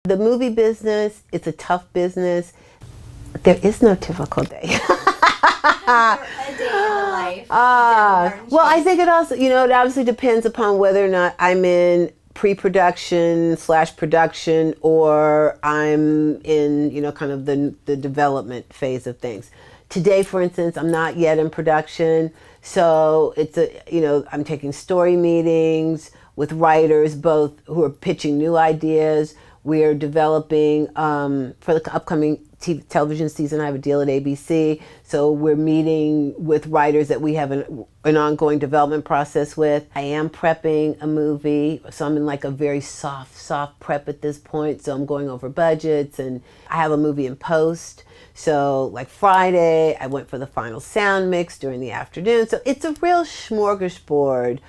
The movie business, it's a tough business. There is no typical day. A day in the life. Well, I think it also, it obviously depends upon whether or not I'm in pre-production / production, or I'm in, kind of the development phase of things. Today, for instance, I'm not yet in production. So it's I'm taking story meetings with writers, both who are pitching new ideas. We're developing, for the upcoming television season, I have a deal at ABC. So we're meeting with writers that we have an ongoing development process with. I am prepping a movie. So I'm in like a very soft prep at this point. So I'm going over budgets, and I have a movie in post. So like Friday, I went for the final sound mix during the afternoon. So it's a real smorgasbord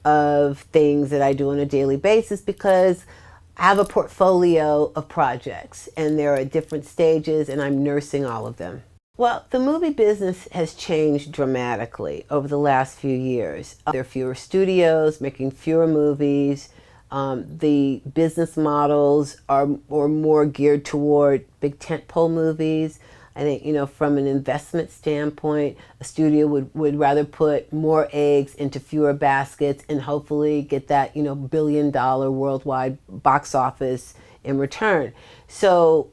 of things that I do on a daily basis, because I have a portfolio of projects and they're at different stages, and I'm nursing all of them. Well, the movie business has changed dramatically over the last few years. There are fewer studios making fewer movies. The business models are more geared toward big tentpole movies. I think, from an investment standpoint, a studio would rather put more eggs into fewer baskets and hopefully get that, $1 billion worldwide box office in return. So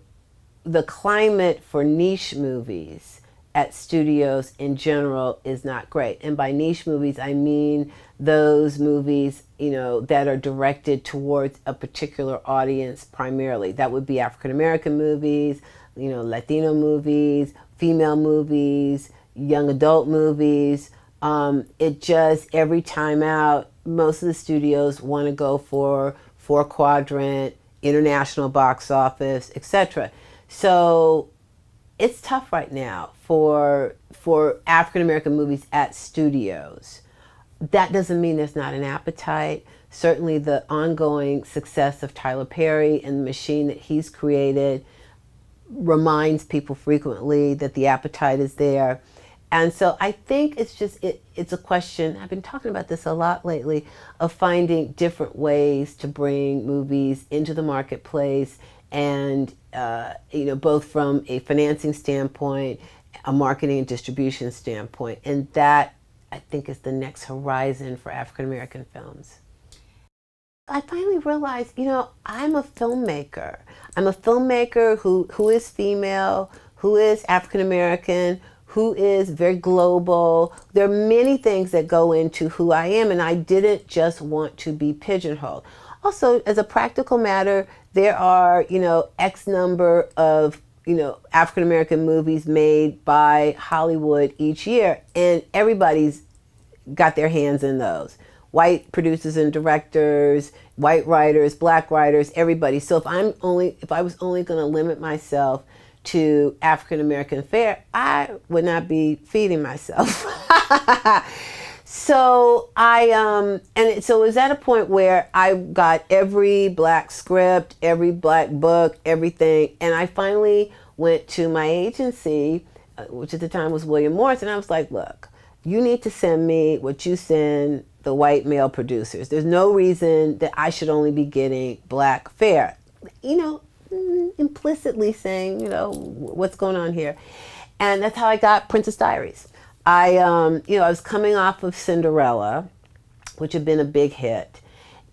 the climate for niche movies at studios in general is not great. And by niche movies, I mean those movies, that are directed towards a particular audience primarily. That would be African American movies, Latino movies, female movies, young adult movies. It just, every time out, most of the studios want to go for 4-quadrant, international box office, etc. So it's tough right now for African American movies at studios. That doesn't mean there's not an appetite. Certainly the ongoing success of Tyler Perry and the machine that he's created reminds people frequently that the appetite is there. And so I think it's a question, I've been talking about this a lot lately, of finding different ways to bring movies into the marketplace, and both from a financing standpoint, a marketing and distribution standpoint. And that, I think, is the next horizon for African American films. I finally realized, I'm a filmmaker. I'm a filmmaker who is female, who is African American, who is very global. There are many things that go into who I am, and I didn't just want to be pigeonholed. Also, as a practical matter, there are, X number of, African American movies made by Hollywood each year, and everybody's got their hands in those. White producers and directors, white writers, black writers, everybody. So if I was only going to limit myself to African American fare, I would not be feeding myself. So so it was at a point where I got every black script, every black book, everything, and I finally went to my agency, which at the time was William Morris, and I was like, look, you need to send me what you send the white male producers. There's no reason that I should only be getting black fare. Implicitly saying, what's going on here. And that's how I got Princess Diaries. I was coming off of Cinderella, which had been a big hit.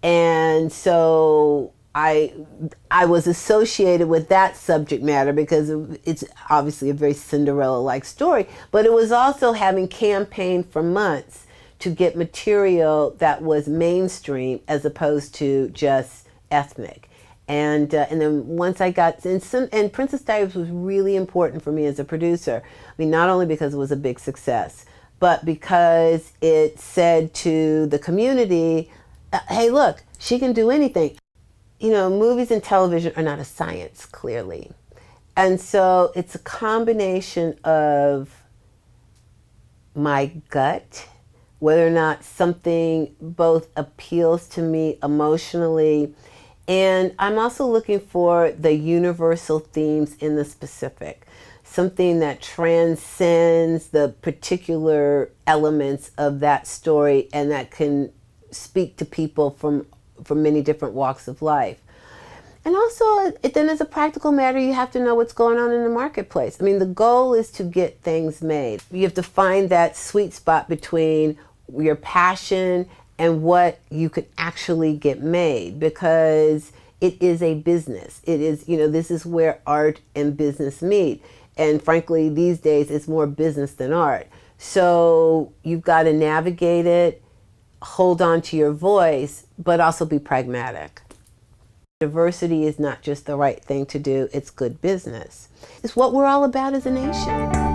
And so I was associated with that subject matter because it's obviously a very Cinderella-like story, but it was also having campaigned for months to get material that was mainstream as opposed to just ethnic. And then once I got, and Princess Diaries was really important for me as a producer. I mean, not only because it was a big success, but because it said to the community, hey, look, she can do anything. Movies and television are not a science, clearly. And so it's a combination of my gut, whether or not something both appeals to me emotionally, and I'm also looking for the universal themes in the specific, something that transcends the particular elements of that story and that can speak to people from many different walks of life. And also, then as a practical matter, you have to know what's going on in the marketplace. I mean, the goal is to get things made. You have to find that sweet spot between your passion and what you can actually get made, because it is a business. It is, this is where art and business meet. And frankly, these days, it's more business than art. So you've got to navigate it, hold on to your voice, but also be pragmatic. Diversity is not just the right thing to do, it's good business. It's what we're all about as a nation.